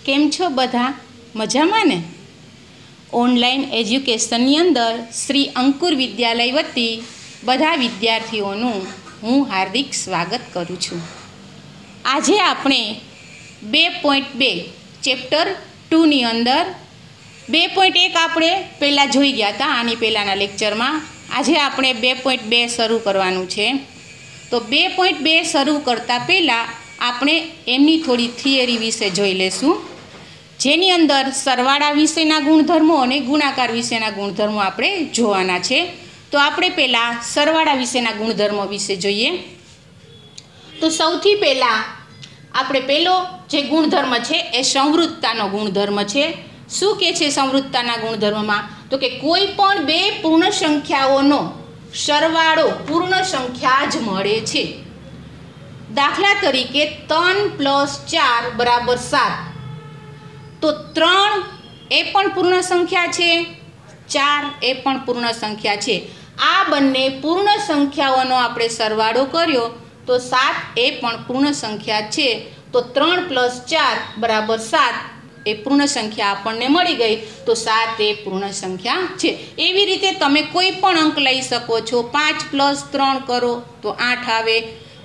કેમ છો બધા? મજામાં ને? ઓનલાઈન એજ્યુકેશનની અંદર શ્રી અંકુર વિદ્યાલય વતી બધા વિદ્યાર્થીઓનું હું હાર્દિક સ્વાગત કરું છું. આજે આપણે 2.2 ચેપ્ટર 2ની અંદર 2.1 આપણે પહેલાં જોઈ ગયા હતા આની પહેલાંના લેક્ચરમાં. આજે આપણે 2.2 શરૂ કરવાનું છે. તો 2.2 શરૂ કરતાં પહેલાં આપણે એમની થોડી થિયરી વિશે જોઈ લેશું, જેની અંદર સરવાળા વિશેના ગુણધર્મો અને ગુણાકાર વિશેના ગુણધર્મો આપણે જોવાના છે. તો આપણે પહેલાં સરવાળા વિશેના ગુણધર્મો વિશે જોઈએ. તો સૌથી પહેલાં આપણે પહેલો જે ગુણધર્મ છે એ સંવૃત્તાનો ગુણધર્મ છે. શું કહે છે સંવૃત્તાના ગુણધર્મમાં? તો કે કોઈ પણ બે પૂર્ણ સંખ્યાઓનો સરવાળો પૂર્ણ સંખ્યા જ મળે છે. દાખલા તરીકે 3 + 4 = 7. તો 3 એ પણ પૂર્ણ સંખ્યા છે, 4 એ પણ પૂર્ણ સંખ્યા છે. આ બંને પૂર્ણ સંખ્યાઓનો આપણે સરવાળો કર્યો તો 7 એ પણ પૂર્ણ સંખ્યા છે. તો 3 + 4 = 7 એ પૂર્ણ સંખ્યા આપણને મળી ગઈ. તો 7 એ પૂર્ણ સંખ્યા છે. એવી રીતે તમે કોઈ પણ અંક લઈ શકો છો. 5 + 3 કરો તો 8 આવે.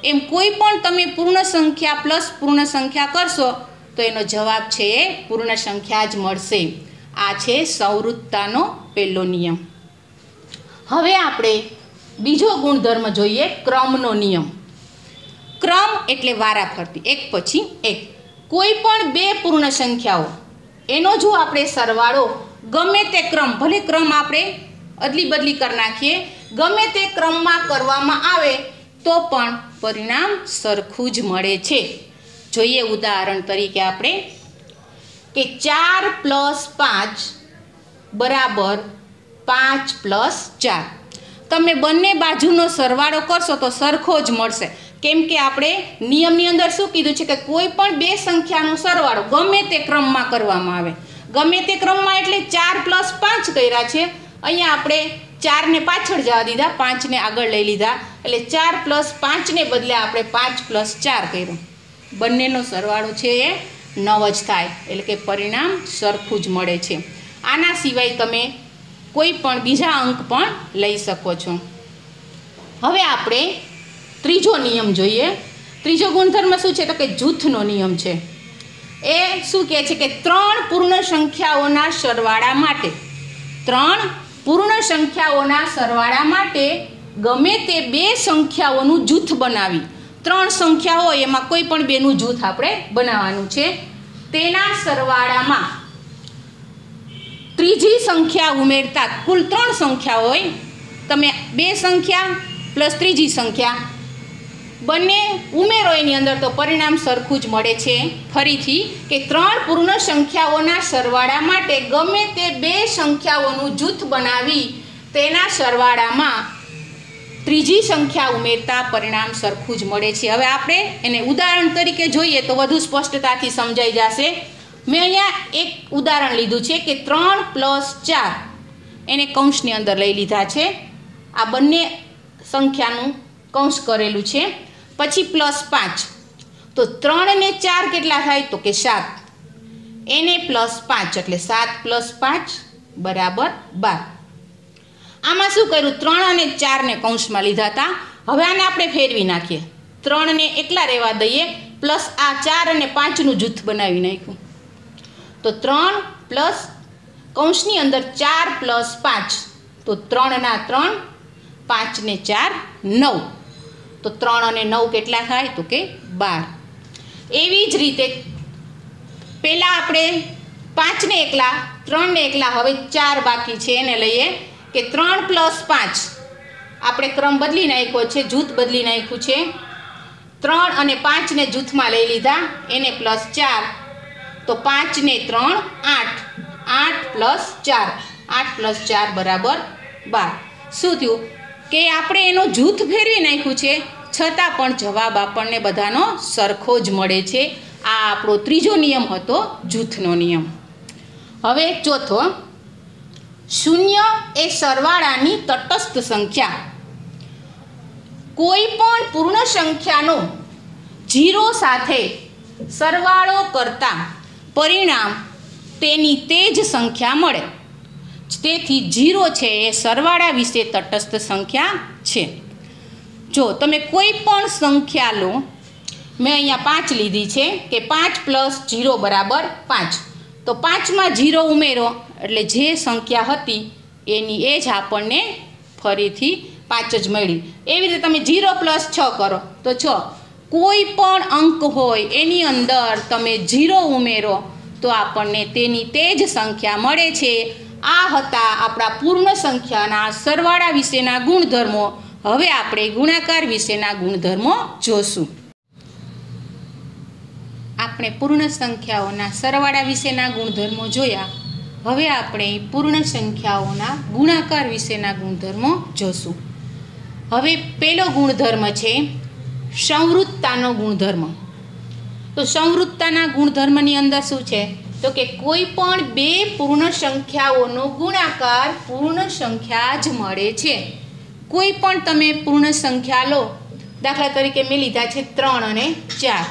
એમ કોઈ પણ તમે પૂર્ણ સંખ્યા પ્લસ પૂર્ણ સંખ્યા કરશો તો એનો જવાબ છે એ પૂર્ણ સંખ્યા જ મળશે. આ છે સંવૃત્તાનો પહેલો નિયમ. હવે આપણે બીજો ગુણધર્મ જોઈએ, ક્રમનો નિયમ. ક્રમ એટલે વારાફરતી, એક પછી એક. કોઈ પણ બે પૂર્ણ સંખ્યાઓ એનો જો આપણે સરવાળો ગમે તે ક્રમ, ભલે ક્રમ આપણે અદલી બદલી કરી નાખીએ, ગમે તે ક્રમમાં કરવામાં આવે તો પણ પરિણામ સરખું જ મળે છે. જોઈએ ઉદાહરણ તરીકે આપણે કે 4 + 5 = 5 + 4. તમે બંને બાજુનો સરવાળો કરશો તો સરખો જ મળશે. કેમ કે આપણે નિયમની અંદર શું કીધું છે કે કોઈ પણ બે સંખ્યાનો સરવાળો ગમે તે ક્રમમાં કરવામાં આવે. ગમે તે ક્રમમાં એટલે 4 + 5 કર્યા છે. અહીંયા આપણે 4ને પાછળ જવા દીધા, 5ને આગળ લઈ લીધા, એટલે 4 + 5ને બદલે આપણે 5 + 4 કર્યું. બંનેનો સરવાળો છે એ 9 જ થાય, એટલે કે પરિણામ સરખું જ મળે છે. આના સિવાય તમે કોઈ પણ બીજા અંક પણ લઈ શકો છો. હવે આપણે ત્રીજો નિયમ જોઈએ. ત્રીજો ગુણધર્મ શું છે? તો કે જૂથનો નિયમ છે. એ શું કહે છે કે 3 પૂર્ણ સંખ્યાઓના સરવાળા માટે, 3 પૂર્ણ સંખ્યાઓના સરવાળા માટે ગમે તે બે સંખ્યાઓનું જૂથ બનાવી, 3 સંખ્યા હોય એમાં કોઈ પણ બેનું જૂથ આપણે બનાવવાનું છે. તેના સરવાળામાં ત્રીજી સંખ્યા ઉમેરતા કુલ 3 સંખ્યા હોય, તમે બે સંખ્યા પ્લસ ત્રીજી સંખ્યા બંને ઉમેરો એની અંદર તો પરિણામ સરખું જ મળે છે. ફરીથી કે 3 પૂર્ણ સંખ્યાઓના સરવાળા માટે ગમે તે બે સંખ્યાઓનું જૂથ બનાવી તેના સરવાળામાં ત્રીજી સંખ્યા ઉમેરતા પરિણામ સરખું જ મળે છે. હવે આપણે એને ઉદાહરણ તરીકે જોઈએ તો વધુ સ્પષ્ટતાથી સમજાઈ જશે. મેં અહીંયા એક ઉદાહરણ લીધું છે કે 3 + 4 એને કૌંસની અંદર લઈ લીધા છે. આ બંને સંખ્યાનું કૌંસ કરેલું છે. પછી +5, તો 3 ને 4 કેટલા થાય? તો કે 7. એને +5 એટલે 7 + 5 = 12. આમાં શું કર્યું? 3 અને 4ને કૌંસમાં લીધા હતા. હવે આને આપણે ફેરવી નાખીએ. 3ને એકલા રહેવા દઈએ, પ્લસ આ 4 અને 5નું જૂથ બનાવી નાખ્યું. તો 3 પ્લસ કૌંસની અંદર 4 + 5, તો 3 ના 3, 5 ને 4 9. તો 3 અને 9 કેટલા થાય? તો કે 12. એવી જ રીતે પહેલાં આપણે 5ને એકલા, 3ને એકલા, હવે 4 બાકી છે એને લઈએ કે 3 + 5 આપણે ક્રમ બદલી નાખ્યો છે, જૂથ બદલી નાખ્યું છે. 3 અને 5ને જૂથમાં લઈ લીધા, એને +4, તો 5 ને 3 8, 8 + 4, 8 + 4 = 12. શું થયું કે આપણે એનું જૂથ ફેરવી નાખ્યું છે, છતાં પણ જવાબ આપણને બધાનો સરખો જ મળે છે. આ આપણો ત્રીજો નિયમ હતો, જૂથનો નિયમ. હવે ચોથો, શૂન્ય એ સરવાળાની તટસ્થ સંખ્યા. કોઈ પણ પૂર્ણ સંખ્યાનો 0 સાથે સરવાળો કરતા પરિણામ તેની તે જ સંખ્યા મળે. તેથી 0 છે એ સરવાળા વિશે તટસ્થ સંખ્યા છે. જો તમે કોઈ પણ સંખ્યા લો, મેં અહીંયા 5 લીધી છે કે 5 + 0 = 5, તો 5માં 0 ઉમેરો એટલે જે સંખ્યા હતી એની એ જ આપણને ફરીથી 5 જ મળી. એવી રીતે તમે 0 + 6 કરો તો 6. કોઈ પણ અંક હોય એની અંદર તમે 0 ઉમેરો તો આપણને તેની તે જ સંખ્યા મળે છે. આ હતા આપણા પૂર્ણ સંખ્યાના સરવાળા વિશેના ગુણધર્મો. હવે આપણે ગુણાકાર વિશેના ગુણધર્મો જોશું. આપણે પૂર્ણ સંખ્યાઓના સરવાળા વિશેના ગુણધર્મો જોયા. હવે આપણે પૂર્ણ સંખ્યાઓના ગુણાકાર વિશેના ગુણધર્મો જોશું. હવે પહેલો ગુણધર્મ છે સંવૃત્તાનો ગુણધર્મ. તો સંવૃત્તાના ગુણધર્મની અંદર શું છે? તો કે કોઈ પણ બે પૂર્ણ સંખ્યાઓનો ગુણાકાર પૂર્ણ સંખ્યા જ મળે છે. કોઈ પણ તમે પૂર્ણ સંખ્યા લો, દાખલા તરીકે મેં લીધા છે 3 અને 4,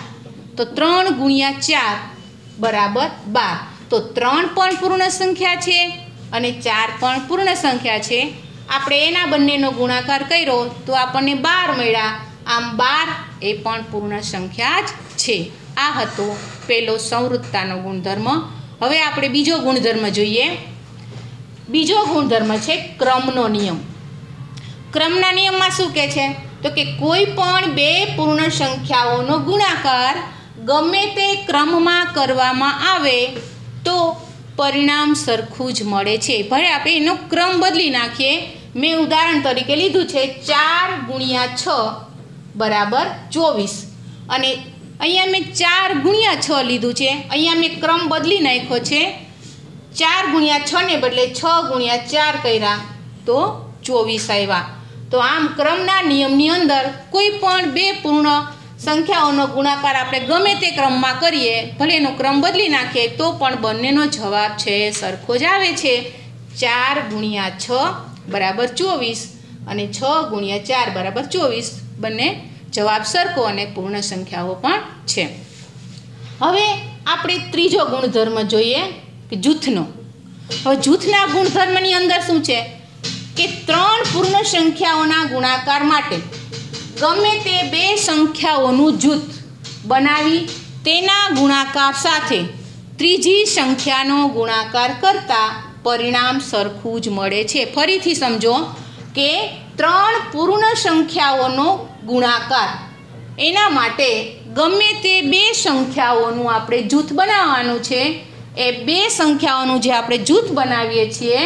તો 3 × 4 = 12. તો 3 પણ પૂર્ણ સંખ્યા છે અને 4 પણ પૂર્ણ સંખ્યા છે. આપણે એના બંનેનો ગુણાકાર કર્યો તો આપણને 12 મળ્યા. આમ 12 એ પણ પૂર્ણ સંખ્યા જ છે. આ હતો પહેલો સંવૃત્તાનો ગુણધર્મ. હવે આપણે બીજો ગુણધર્મ જોઈએ. બીજો ગુણધર્મ છે ક્રમનો નિયમ. ક્રમના નિયમમાં શું કહે છે? તો કે કોઈ પણ બે પૂર્ણ સંખ્યાઓનો ગુણાકાર ગમે તે ક્રમમાં કરવામાં આવે તો પરિણામ સરખું જ મળે છે. ભલે આપણે એનો ક્રમ બદલી નાખીએ. મેં ઉદાહરણ તરીકે લીધું છે 4 × 6 = 24, અને અહીંયા મેં 4 × 6 લીધું છે. અહીંયા મેં ક્રમ બદલી નાખ્યો છે. 4 × 6 ને બદલે 6 × 4 કર્યા તો 24 આવ્યા. તો આમ ક્રમના નિયમની અંદર કોઈ પણ બે પૂર્ણ સંખ્યાઓનો ગુણાકાર આપણે ગમે તે ક્રમમાં કરીએ, ભલે એનો ક્રમ બદલી નાખીએ તો પણ બંનેનો જવાબ છે એ સરખો જ આવે છે. 4 × 6 = 24 અને 6 × 4 = 24. બંને જવાબ સરખો અને પૂર્ણ સંખ્યાઓ પણ છે. હવે આપણે ત્રીજો ગુણધર્મ જોઈએ કે જૂથનો. હવે જૂથના ગુણધર્મની અંદર શું છે કે 3 પૂર્ણ સંખ્યાઓના ગુણાકાર માટે ગમે તે બે સંખ્યાઓનું જૂથ બનાવી તેના ગુણાકાર સાથે ત્રીજી સંખ્યાનો ગુણાકાર કરતાં પરિણામ સરખું જ મળે છે. ફરીથી સમજો કે 3 પૂર્ણ સંખ્યાઓનો ગુણાકાર, એના માટે ગમે તે બે સંખ્યાઓનું આપણે જૂથ બનાવવાનું છે. એ બે સંખ્યાઓનું જે આપણે જૂથ બનાવીએ છીએ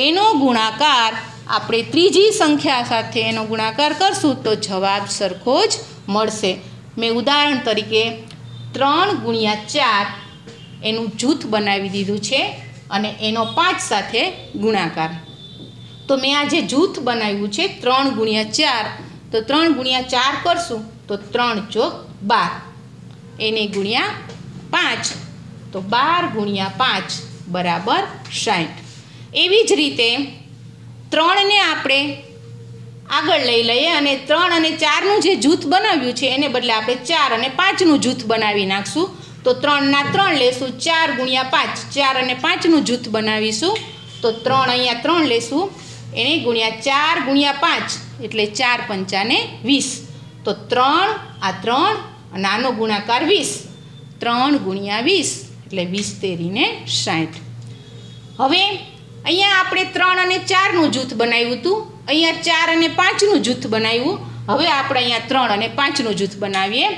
એનો ગુણાકાર આપણે ત્રીજી સંખ્યા સાથે એનો ગુણાકાર કરશું તો જવાબ સરખો જ મળશે. મેં ઉદાહરણ તરીકે 3 × 4 એનું જૂથ બનાવી દીધું છે અને એનો 5 સાથે ગુણાકાર. તો મેં આ જે જૂથ બનાવ્યું છે 3 × 4, તો 3 × 4 કરશું તો 3 × 12, એને ગુણ્યા 5 તો 12 × 5 = 60. એવી જ રીતે 3 ને આપણે આગળ લઈ લઈએ અને 3 અને 4નું જે જૂથ બનાવ્યું છે એને બદલે આપણે 4 અને 5નું જૂથ બનાવી નાખશું. તો 3 ના 3 લેશું, 4 × 5, 4 અને 5નું જૂથ બનાવીશું તો 3 અહીંયા 3 લેશું, એને ગુણ્યા 4 × 5 એટલે 4 × 5 = 20. તો 3 આ 3 અને આનો ગુણાકાર 20, 3 × 20 એટલે 20 × 60. હવે અહીંયા આપણે 3 અને 4નું જૂથ બનાવ્યું હતું, અહીંયા 4 અને 5નું જૂથ બનાવ્યું. હવે આપણે અહીંયા 3 અને 5નું જૂથ બનાવીએ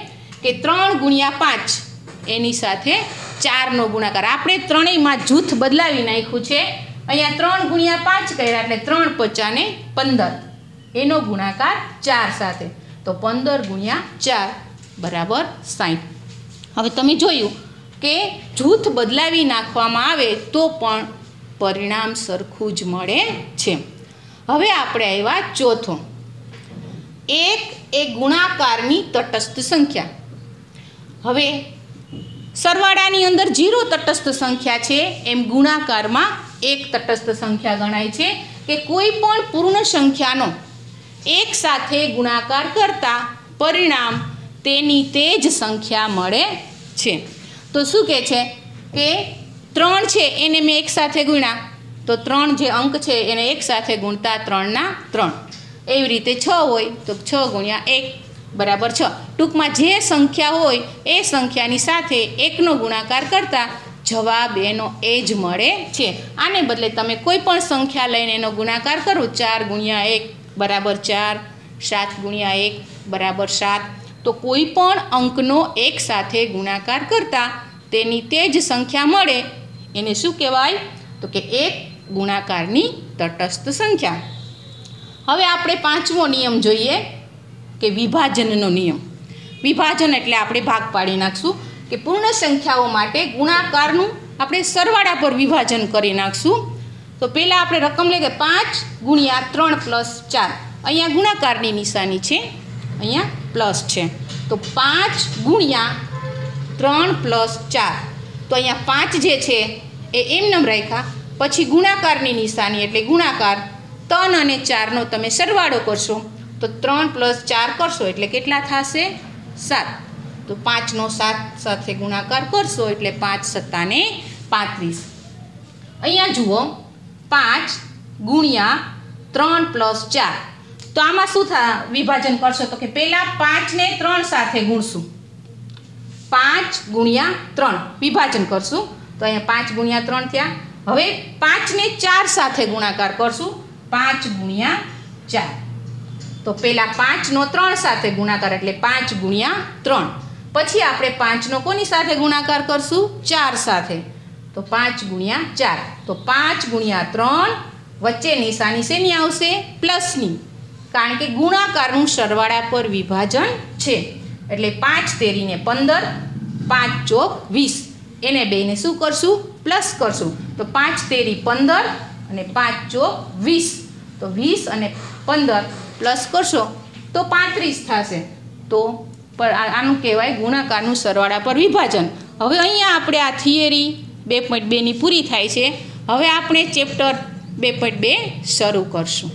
કે 3 × 5 એની સાથે 4નો ગુણાકાર. આપણે ત્રણેયમાં જૂથ બદલાવી નાખ્યું છે. અહીંયા 3 × 5 કર્યા એટલે 3 × 5 = 15, એનો ગુણાકાર 4 સાથે તો 15 × 4 = 60. હવે તમે જોયું કે જૂથ બદલાવી નાખવામાં આવે તો પણ પરિણામ સરખું જ મળે છે. હવે આપણે આવ્યા ચોથો. 1 એ ગુણાકારની તટસ્થ સંખ્યા. હવે સરવાળાની અંદર 0 તટસ્થ સંખ્યા છે, એમ ગુણાકારમાં 1 તટસ્થ સંખ્યા ગણાય છે કે કોઈ પણ પૂર્ણ સંખ્યાનો એક સાથે ગુણાકાર કરતાં પરિણામ તેની તે જ સંખ્યા મળે છે. તો શું કહે છે કે 3 છે એને મેં એક સાથે ગુણ્યા, તો 3 જે અંક છે એને એક સાથે ગુણતા 3 ના 3. એવી રીતે 6 હોય તો 6 ગુણ્યા 1 બરાબર 6. ટૂંકમાં જે સંખ્યા હોય એ સંખ્યાની સાથે 1નો ગુણાકાર કરતાં જવાબ એનો એ જ મળે છે. આને બદલે તમે કોઈ પણ સંખ્યા લઈને એનો ગુણાકાર કરો, 4 ગુણ્યા 1 બરાબર 4, 7 ગુણ્યા 1 બરાબર 7, તો કોઈ પણ અંકનો એક સાથે ગુણાકાર કરતાં તેની તે જ સંખ્યા મળે એને શું કહેવાય? તો કે એક ગુણાકારની તટસ્થ સંખ્યા. હવે આપણે 5મો નિયમ જોઈએ કે વિભાજનનો નિયમ. વિભાજન એટલે આપણે ભાગ પાડી નાખશું કે પૂર્ણ સંખ્યાઓ માટે ગુણાકારનું આપણે સરવાળા પર વિભાજન કરી નાખશું. તો પહેલાં આપણે રકમ લઈએ કે 5 ગુણ્યા 3 પ્લસ 4. અહીંયા ગુણાકારની નિશાની છે, અહીંયા પ્લસ છે. તો 5 ગુણ્યા 3 પ્લસ 4. તો અહીંયા 5 જે છે એ એમનેમ રાખ્યા, પછી ગુણાકારની નિશાની એટલે ગુણાકાર 3 અને 4નો તમે સરવાળો કરશો તો 3 પ્લસ 4 કરશો એટલે કેટલા થશે? 7. તો 5નો 7 સાથે ગુણાકાર કરશો એટલે 5 સત્તાને 35. અહીંયા જુઓ 5 ગુણ્યા 3 પ્લસ 4. તો આમાં શું વિભાજન કરશો? તો કે પહેલાં 5ને 3 સાથે ગુણશું, 5 ગુણ્યા 3 વિભાજન કરશું. તો અહીંયા 5 ગુણ્યા 3 થયા. હવે 5ને 4 સાથે ગુણાકાર કરશું, 5 ગુણ્યા 4. તો પહેલાં 5નો 3 સાથે ગુણાકાર એટલે 5 ગુણ્યા 3. પછી આપણે 5નો કોની સાથે ગુણાકાર કરશું? 4 સાથે. તો 5 ગુણ્યા 4. તો 5 ગુણ્યા 3 વચ્ચે નિશાની શેની આવશે? પ્લસની, કારણ કે ગુણાકારનું સરવાળા પર વિભાજન છે. એટલે 5 તેરીને 15, 5 ચોક 20. એને બેને શું કરશું? પ્લસ કરશું. તો 5 તેરી 15 અને 5 ચોક 20. તો 20 અને 15 પ્લસ કરશો તો 35 થશે. તો આનું કહેવાય ગુણાકારનું સરવાળા પર વિભાજન. હવે અહીંયા આપણે આ થિયરી 2.2ની પૂરી થાય છે. હવે આપણે ચેપ્ટર 2.2 શરૂ કરશું.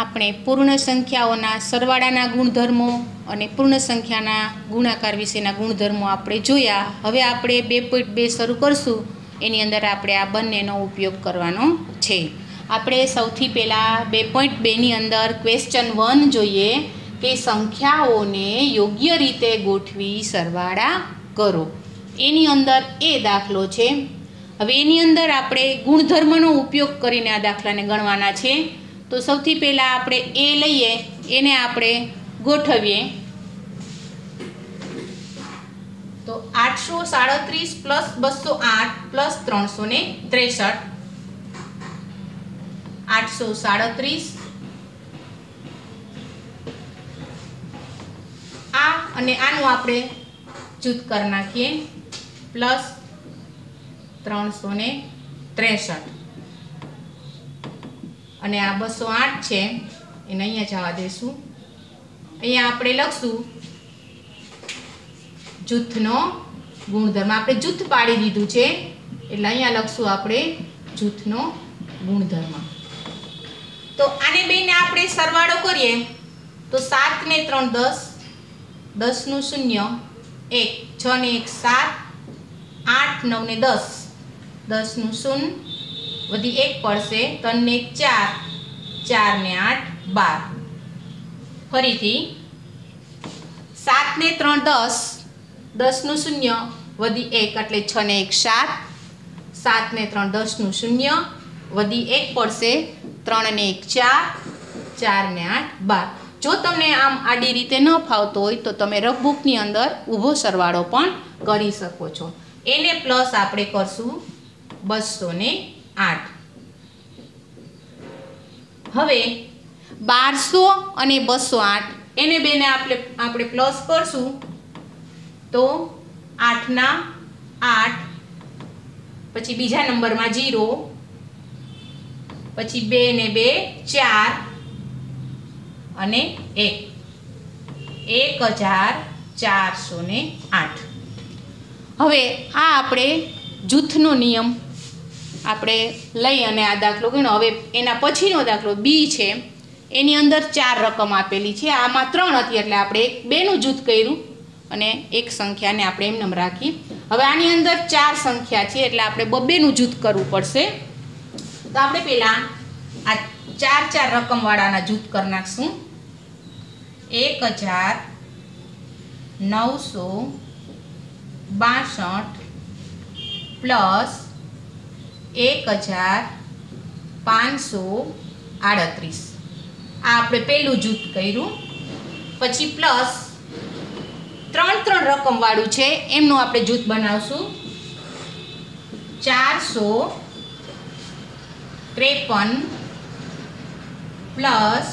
આપણે પૂર્ણ સંખ્યાઓના સરવાળાના ગુણધર્મો અને પૂર્ણ સંખ્યાના ગુણાકાર વિશેના ગુણધર્મો આપણે જોયા. હવે આપણે 2.2 શરૂ કરશું. એની અંદર આપણે આ બંનેનો ઉપયોગ કરવાનો છે. આપણે સૌથી પહેલાં 2.2ની અંદર ક્વેશ્ચન 1 જોઈએ કે સંખ્યાઓને યોગ્ય રીતે ગોઠવી સરવાળા કરો. એની અંદર એ દાખલો છે. હવે એની અંદર આપણે ગુણધર્મનો ઉપયોગ કરીને આ દાખલાને ગણવાના છે. તો સૌથી પહેલાં આપણે એ લઈએ, એને આપણે ગોઠવીએ. તો 837 પ્લસ 208 પ્લસ 363, 837 આ અને આનું આપણે જૂથ કરી નાખીએ, પ્લસ 363 અને આ 208 છે એને અહીંયા જવા દઈશું. અહીંયા આપણે લખશું જૂથનો ગુણધર્મ. આપણે જૂથ પાડી દીધું છે એટલે અહીંયા લખશું આપણે જૂથનો ગુણધર્મ. તો આને બેને આપણે સરવાળો કરીએ તો 7 ને 3 10, 10 નું 0 1, 6 ને 1 7, 8 9 ને 10, 10 નું 0 વધી 1 પડશે, 3 ને 1 4, 4 ને 8 12. ફરીથી 7 ને 3 10, 10 નું 0 વધી 1 એટલે 6 ને 1 7, 7 ને 3 10 નું 0 વધી 1 પડશે, 3 ને 1 4, 4 ને 8 12. જો તમને આમ આડી રીતે ન ફાવતો હોય તો તમે રફબુકની અંદર ઊભો સરવાળો પણ કરી શકો છો. એને પ્લસ આપણે કરશું 208. હવે 1200 અને 208 એને બેને આપણે પ્લસ કરશું તો 8 ના 8, પછી બીજા નંબરમાં 0, પછી 2 ને 2 4 અને 1, 1408. હવે આ આપણે જૂથનો નિયમ આપણે લઈ અને આ દાખલો ગણ્યો. હવે એના પછીનો દાખલો બી છે, એની અંદર 4 રકમ આપેલી છે. આમાં 3 હતી એટલે આપણે 2નું જૂથ કર્યું અને એક સંખ્યાને આપણે એમનેમ રાખી. હવે આની અંદર 4 સંખ્યા છે એટલે આપણે બબેનું જૂથ કરવું પડશે. તો આપણે પહેલાં આ 4 રકમવાળાના જૂથ કરી નાખશું. 1962 પ્લસ 1538. આ આપણે પહેલું જૂથ કર્યું. પછી પ્લસ 3 રકમવાળું છે એમનું આપણે જૂથ બનાવશું. 453 પ્લસ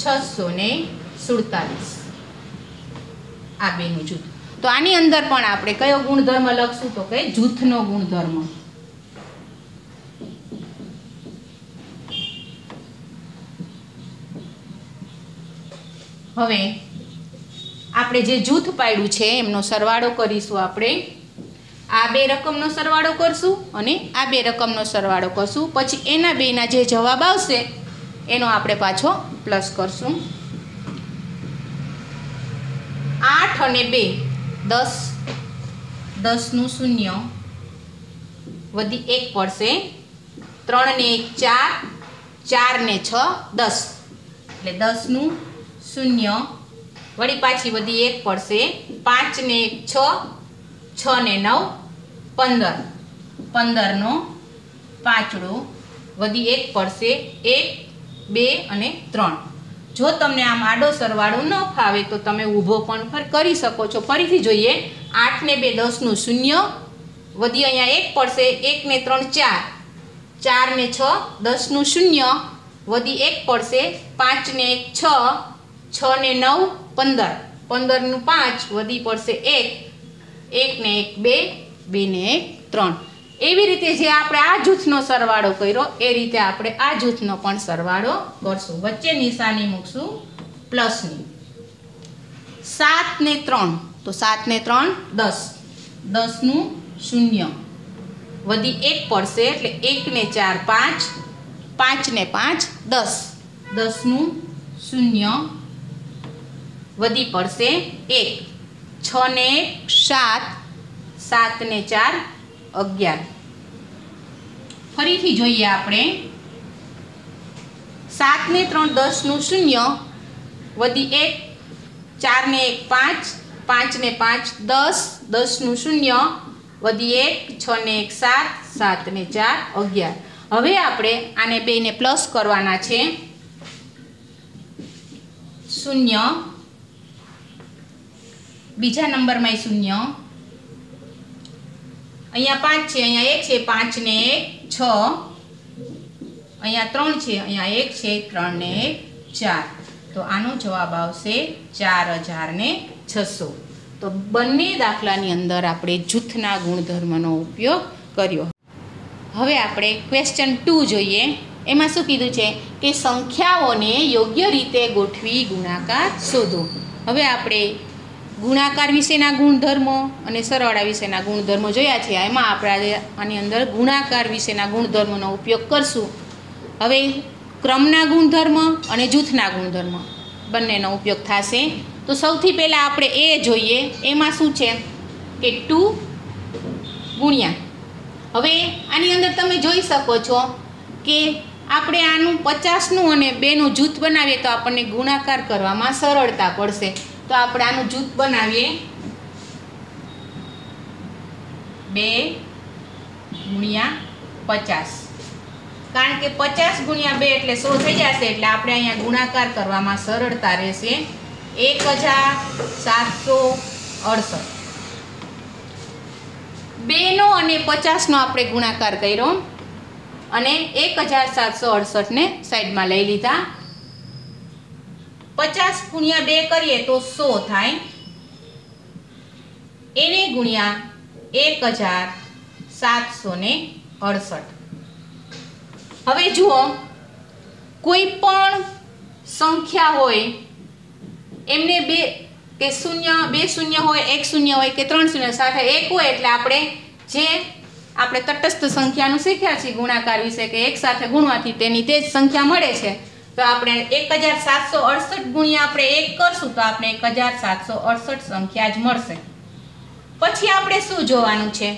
647. આ બેનું જૂથ. તો આની અંદર પણ આપણે કયો ગુણધર્મ લખશું તો કે જૂથનો ગુણધર્મ. હવે આપણે જે જૂથ પાડ્યું છે એમનો સરવાળો કરીશું. આપણે આ 2 રકમનો સરવાળો કરશું અને આ 2 રકમનો સરવાળો કરશું. પછી એના બેના જે જવાબ આવશે એનો આપણે પાછો પ્લસ કરશું. 8 અને 2 10, 10નું 0 વધી 1 પડશે. 3 ને 1 4, 4 ને 6 10 એટલે 10નું 0 વળી પાછી વધી 1 પડશે. 5 ને 1 6, 6 ને 9 15, 15નો 5 વધી 1 પડશે. 1 2 અને 3. જો તમને આમ આડો સરવાળો ન ફાવે તો તમે ઊભો પણ કરી શકો છો. ફરીથી જોઈએ. 8 ને 2 10નું 0 વધી અહીંયા 1 પડશે. 1 ને 3 4, 4 ને 6 10નું 0 વધી 1 પડશે. 5 ને 1 6, 6 ને 9 15, 15નું 5 વધી પડશે 1, 1 ને 1 2, 2 ને 1 3. એવી રીતે જે આપણે આ જૂથનો સરવાળો કર્યો એ રીતે આપણે આ જૂથનો પણ સરવાળો કરશું. વચ્ચે નિશાની મૂકશું પ્લસની. 7 ને 3 તો 7 ને 3 10, 10નું 0 વધી 1 પડશે એટલે 1 ને 4 5, 5 ને 5 10, 10નું 0 વધી પડશે 1, 6 ને 1 7, 7 ને 4 11. ફરીથી જોઈએ આપણે. 7 ને 3 10નું 0 વધી 1, 4 ને 1 5, 5 ને 5 10, 10નું 0 વધી 1, 6 ને 1 7, 7 ને 4 11. હવે આપણે આને બેને પ્લસ કરવાના છે. 0 બીજા નંબરમાં 0 અહીંયા 5 છે, અહીંયા 1 છે. 5 ને 1 6, અહીંયા 3 છે, અહીંયા 1 છે. 3 ને 1 4. તો આનો જવાબ આવશે 4600. તો બંને દાખલાની અંદર આપણે જૂથના ગુણધર્મનો ઉપયોગ કર્યો. હવે આપણે ક્વેશ્ચન 2 જોઈએ. એમાં શું કીધું છે કે સંખ્યાઓને યોગ્ય રીતે ગોઠવી ગુણાકાર શોધો. હવે આપણે ગુણાકાર વિશેના ગુણધર્મો અને સરવાળા વિશેના ગુણધર્મો જોયા છે. એમાં આપણે આની અંદર ગુણાકાર વિશેના ગુણધર્મોનો ઉપયોગ કરશું. હવે ક્રમના ગુણધર્મ અને જૂથના ગુણધર્મ બંનેનો ઉપયોગ થશે. તો સૌથી પહેલાં આપણે એ જોઈએ. એમાં શું છે કે 2 ગુણ્યા. હવે આની અંદર તમે જોઈ શકો છો કે આપણે આનું 50નું અને 2નું જૂથ બનાવીએ તો આપણને ગુણાકાર કરવામાં સરળતા પડશે. તો આપણે આનું જૂથ બનાવીએ. 2 ગુણ્યા 50. કારણ કે 50 ગુણ્યા 2 એટલે 100 થઈ જશે. એટલે આપણે અહીંયા ગુણાકાર કરવામાં સરળતા રહેશે. 1768. 2નો અને 50નો આપણે ગુણાકાર કર્યો અને 1768 ને સાઈડમાં લઈ લીધા. 50 ગુણ્યા 2 કરીએ તો 100 થાય. એને ગુણ્યા 1768. હવે જુઓ, કોઈ પણ સંખ્યા હોય એમને 2 કે 0 2 શૂન્ય હોય, 1 શૂન્ય હોય કે 3 શૂન્ય સાથે 1 હોય એટલે આપણે તટસ્થ સંખ્યાનું શીખ્યા છીએ ગુણાકાર વિશે કે 1 સાથે ગુણવાથી તેની તે જ સંખ્યા મળે છે. તો આપણે 1768 ગુણ્યા આપણે 1 કરશું તો આપણે 1768 સંખ્યા જ મળશે. પછી આપણે શું જોવાનું છે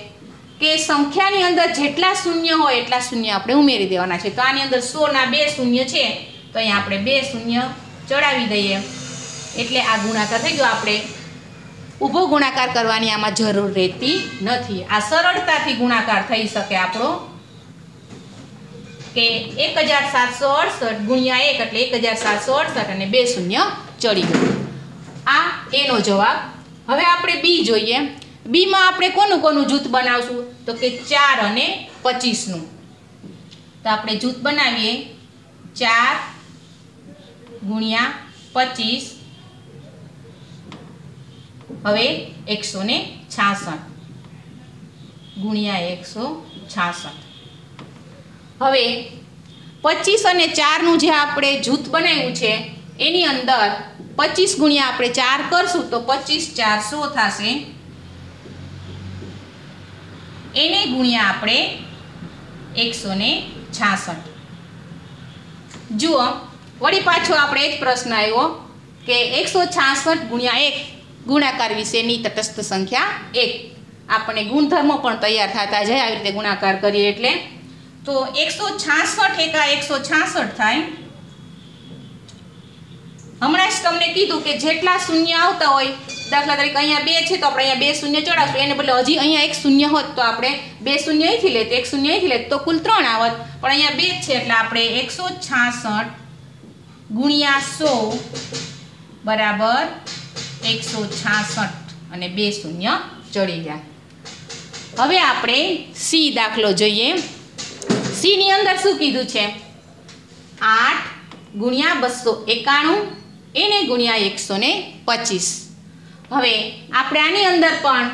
કે સંખ્યાની અંદર જેટલા શૂન્ય હોય એટલા શૂન્ય આપણે ઉમેરી દેવાના છે. તો આની અંદર 100 ના 2 શૂન્ય છે તો અહીંયા આપણે 2 શૂન્ય ચડાવી દઈએ એટલે આ ગુણાકાર થઈ ગયો. આપણે ઊભો ગુણાકાર કરવાની આમાં જરૂર રહેતી નથી. આ સરળતાથી ગુણાકાર થઈ શકે આપણો કે 1768 ગુણ્યા 1 એટલે 1768 અને 2 શૂન્ય ચડી ગયું. આ એનો જવાબ. હવે આપણે બી જોઈએ. બીમાં આપણે કોનું કોનું જૂથ બનાવશું તો કે 4 અને 25 નું. તો આપણે જૂથ બનાવીએ 4 ગુણ્યા 25 હવે 166 ગુણ્યા 166. હવે 25 અને 4 નું જે આપણે જૂથ બનાવ્યું છે એની અંદર 25 ગુણ્યા આપણે 4 કરશું તો 25 400 થશે. એને ગુણ્યા આપણે 166. જુઓ વળી પાછો આપણે એક પ્રશ્ન આવ્યો કે 166 ગુણ્યા 1 ગુણાકાર વિશેની તટસ્થ સંખ્યા 1. આપણને ગુણધર્મો પણ તૈયાર થતા જાય આવી રીતે ગુણાકાર કરીએ એટલે. તો 166 એકા 166 થાય. હમણાં જ તમને કીધું કે જેટલા શૂન્ય આવતા હોય, દાખલા તરીકે અહીંયા 2 છે તો આપણે અહીંયા 2 શૂન્ય ચડાવશું, એને બદલે હજી અહીંયા 1 શૂન્ય હોત તો આપણે 2 શૂન્ય અહીંથી લેત, 1 શૂન્ય અહીંથી લેત તો કુલ 3 આવત. પણ અહીંયા 2 છે એટલે આપણે 166 ગુણ્યા 100 બરાબર 166 અને 2 શૂન્ય ચડી ગયા. હવે આપણે સી દાખલો જોઈએ. સી ની અંદર શું કીધું છે 8 ગુણ્યા 291 એને ગુણ્યા 125. હવે આપણે આની અંદર પણ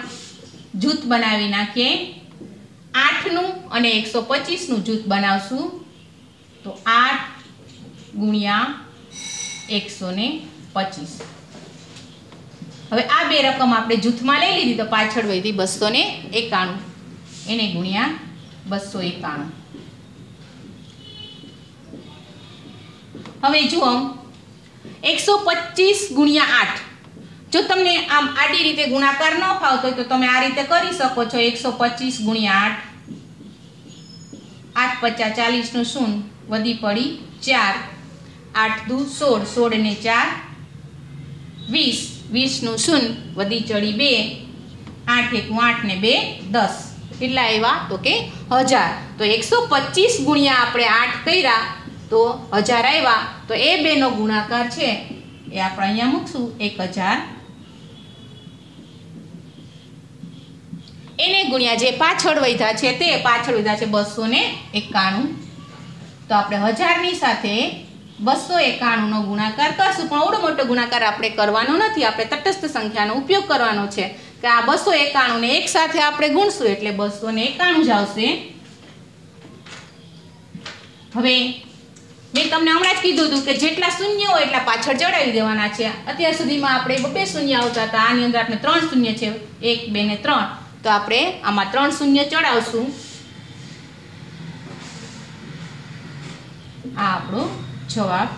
જૂથ બનાવી નાખીએ. 8 નું અને 125 નું જૂથ બનાવશું તો 8 ગુણ્યા 125. હવે આ બે રકમ આપણે જૂથમાં લઈ લીધી તો પાછળ વધી 291 એને ગુણ્યા 291. હવે જુઓ 125 ગુણ્યા 8. જો તમને આમ આડી રીતે ગુણાકાર ન ફાવતો હોય તો તમે આ રીતે કરી શકો છો. 125 ગુણ્યા 8 8 50 40 નું શૂન્ય વધી પડી 4 8 દુ 16 16 ને 4 20 20 નું શૂન્ય વધી ચડી 2 8 1 8 ને 2 10. કેટલા આવ્યા તો કે 1000. તો 125 ગુણ્યા આપણે 8 કર્યા તો 1000 આવ્યા. તો એ બેનો ગુણાકાર છે એ આપણે અહીંયા મૂકશું 1000. એને ગુણ્યા જે પાછળ વધ્યા છે તે પાછળ વધ્યા છે 291. તો આપણે 1000 ની સાથે 291 નો ગુણાકાર કરશું. પણ ઓડો મોટો ગુણાકાર આપણે કરવાનો નથી. આપણે તટસ્થ સંખ્યાનો ઉપયોગ કરવાનો છે કે આ 291 ને એક સાથે આપણે ગુણશું એટલે 291 જ આવશે. હવે મેં તમને હમણાં જ કીધું હતું કે જેટલા શૂન્ય હોય એટલા પાછળ ચડાવી દેવાના છે. અત્યાર સુધીમાં આપણે 2 શૂન્ય આવતા હતા. આની અંદર આપણે 3 શૂન્ય છે 1 2 ને 3. તો આપણે આમાં 3 શૂન્ય ચડાવશું. આ આપણો જવાબ.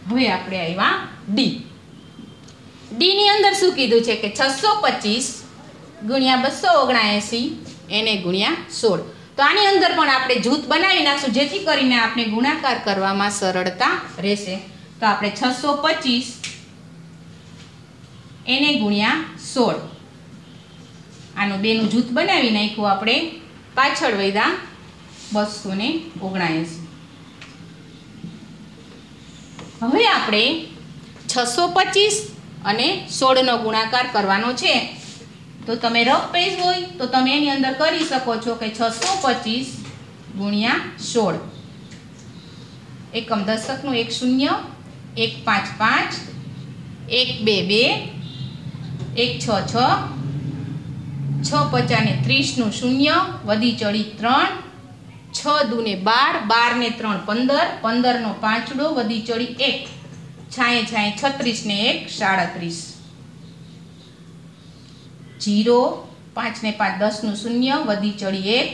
હવે આપણે આવ્યા ડી. ડી ની અંદર શું કીધું છે કે 625 ગુણ્યા 279 એને ગુણ્યા 16. તો આની અંદર પણ આપણે જૂથ બનાવી નાખશું જેથી કરીને આપણે ગુણાકાર કરવામાં સરળતા રહેશે. તો આપણે 625 એને ગુણ્યા 16 આનું બેનું જૂથ બનાવી નાખ્યું આપણે. પાછળ વધ્યા 279. હવે આપણે 625 અને 16 નો ગુણાકાર કરવાનો છે. તો તમે રફ પેજ હોય તો તમે એની અંદર કરી શકો છો કે 625 ગુણ્યા 16. એકમ દશકનું 1 0 1 5 5 1 2 2 1 6 6 6 50 ને 30 નું શૂન્ય વધી ચડી 3 6 દુ ને 12 12 ને 3 15 15 નો પાંચડો વધી ચડી 1 છાંયે છાંયે 36 ને 1 37 0 5 ને 5 10 નું શૂન્ય વધી ચડી 1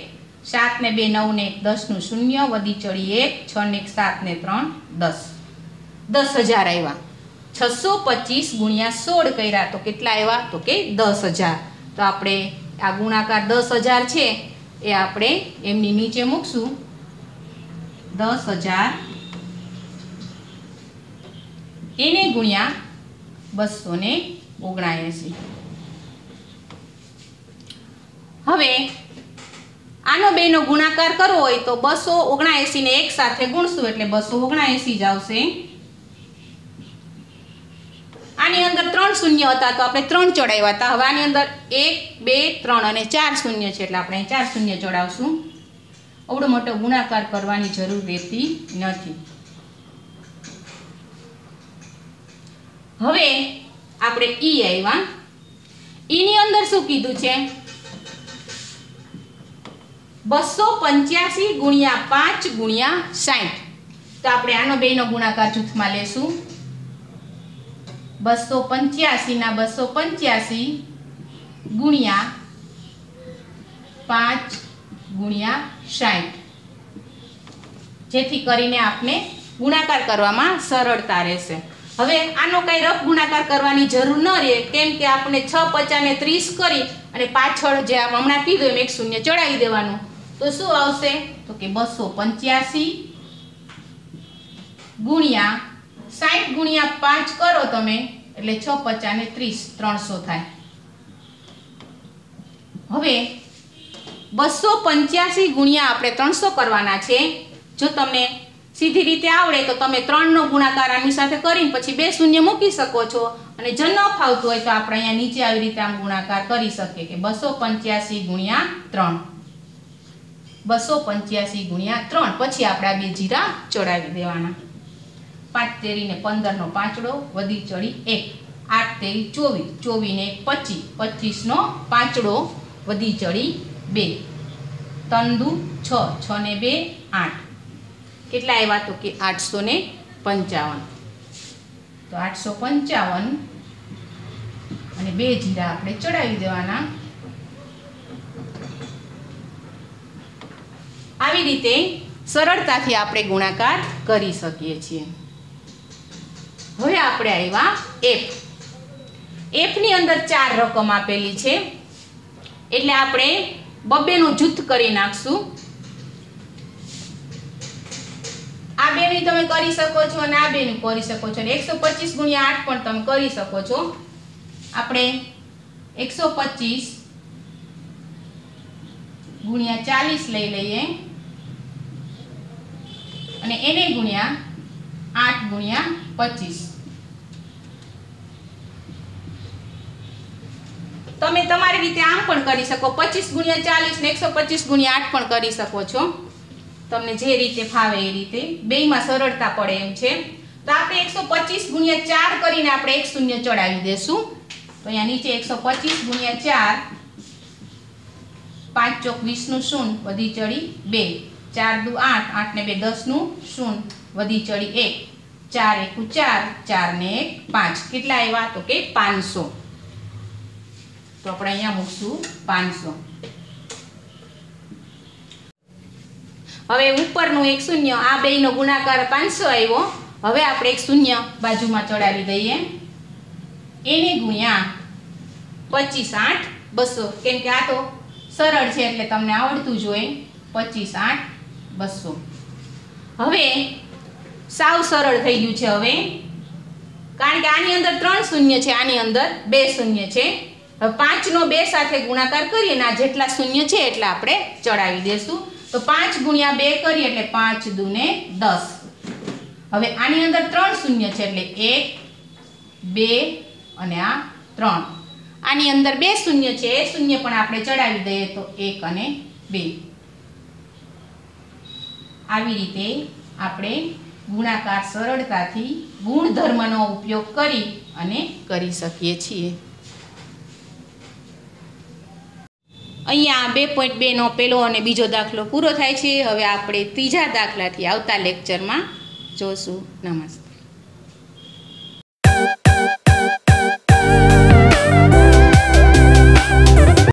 7 ને 2 9 ને 1 10 નું શૂન્ય વધી ચડી 1 6 ને 1 7 ને 3 10 10,000 આવ્યા. 625 ગુણ્યા 16 કર્યા તો કેટલા આવ્યા? તો કે 10,000. તો આપણે આ ગુણાકાર 10,000 છે એ આપણે એમની નીચે મૂકશું. 10,000 એને ગુણ્યા 279. હવે આનો બેનો ગુણાકાર કરવો હોય તો 279 ને એક સાથે ગુણશું એટલે 279 જ આવશે. આની અંદર 3 શૂન્ય હતા તો આપણે 3 ચડાવ્યા હતા. હવે આની અંદર 1 2 3 અને 4 શૂન્ય છે એટલે આપણે 4 શૂન્ય ચડાવશું. આવડો મોટો ગુણાકાર કરવાની જરૂર રહેતી નથી. હવે આપણે ઈ આવ્યા. ઈની અંદર શું કીધું છે? 285 ગુણ્યા 5 ગુણ્યા 60. તો આપણે આનો બેનો ગુણાકાર જૂથમાં લેશું. 285 ના 285 ગુણ્યા 5 ગુણ્યા 60, જેથી કરીને આપણે ગુણાકાર કરવામાં સરળતા રહેશે. હવે આનો કઈ રફ ગુણાકાર કરવાની જરૂર ન રહે, કેમ કે આપણે 6 50 ને 30 કરી અને પાછળ જે હમણાં કીધું એમ એક શૂન્ય ચડાવી દેવાનું. તો શું આવશે? તો કે 285 ગુણ્યા 60 ગુણ્યા 5 કરો તમે એટલે 6 50 ને 30 300 થાય. હવે 285 ગુણ્યા આપણે 300 કરવાના છે. જો તમને સીધી રીતે આવડે તો તમે 3 નો ગુણાકાર આની સાથે કરીને પછી 2 શૂન્ય મૂકી શકો છો, અને જો ન ફાવતું હોય તો આપણે અહીંયા નીચે આવી રીતે આમ ગુણાકાર કરી શકીએ કે 285 ગુણ્યા 3, 285 ગુણ્યા 3. પછી આપણે આ બે જીરા ચડાવી દેવાના. 5 તેરી ને 15 નો પાંચડો વધી ચડી 1, 8 તેરી 24, 24 ને 25, 25 નો પાંચડો વધી ચડી 2, 3 દુ 6, 6 ને 2 8. કેટલા આવ્યા? તો કે 855. તો 855 અને 2 જીરા આપણે ચડાવી દેવાના. આવી રીતે સરળતાથી આપણે ગુણાકાર કરી શકીએ છીએ. હવે આપણે આવ્યા એફ. એફની અંદર 4 રકમ આપેલી છે એટલે આપણે બબ્બેનું જૂથ કરી નાખશું. આ બેની તમે કરી શકો છો અને આ બેનું કરી શકો છો, અને 125 ગુણ્યા 8 પણ તમે કરી શકો છો. આપણે 125 ગુણ્યા 40 લઈ લઈએ અને એને ગુણ્યા 8 ગુણ્યા 25. તમે તમારી રીતે આમ પણ કરી શકો. 25 ગુણ્યા 40 ને 125 ગુણ્યા 8 પણ કરી શકો છો. તમને જે રીતે ફાવે એ રીતે, બેયમાં સરળતા પડે એમ છે. તો આપણે 125 ગુણ્યા 4 કરીને આપણે એક શૂન્ય ચડાવી દેશું. તો અહીંયા નીચે 125 ગુણ્યા 4, 5 ચોક 20 નું શૂન્ય વધી ચડી 2, 4 દુ 8, 8 ને 2 10 નું શૂન્ય વધી ચડી 1, 4 એકુ 4, 4 ને 1 5. કેટલા આવ્યા? તો કે 500. તો આપણે અહીંયા મૂકશું 500. હવે ઉપરનું એક શૂન્ય, આ બેયનો ગુણાકાર 500 આવ્યો. હવે આપણે એક શૂન્ય બાજુમાં ચડાવી દઈએ, એને ગુણ્યા 25 8 200. કેમ કે આ તો સરળ છે એટલે તમને આવડતું જ હોય. 25 8 200. હવે સાવ સરળ થઈ ગયું છે. હવે કારણ કે આની અંદર 3 શૂન્ય છે, આની અંદર 2 શૂન્ય છે. હવે 5 નો 2 સાથે ગુણાકાર કરીએ ને આ જેટલા શૂન્ય છે એટલા આપણે ચડાવી દેશું. તો 5 ગુણ્યા 2 કરીએ એટલે 5 દુ ને 10. હવે આની અંદર 3 શૂન્ય છે એટલે 1 2 અને આ 3. આની અંદર 2 શૂન્ય છે, એ શૂન્ય પણ આપણે ચડાવી દઈએ તો 1 અને 2. આવી રીતે આપણે ગુણાકાર સરળતાથી ગુણધર્મનો ઉપયોગ કરી અને કરી શકીએ છીએ. અહીંયા 2.2 નો પહેલો અને બીજો દાખલો પૂરો થાય છે. હવે આપણે ત્રીજા દાખલાથી આવતા લેક્ચરમાં જોશું. નમસ્તે.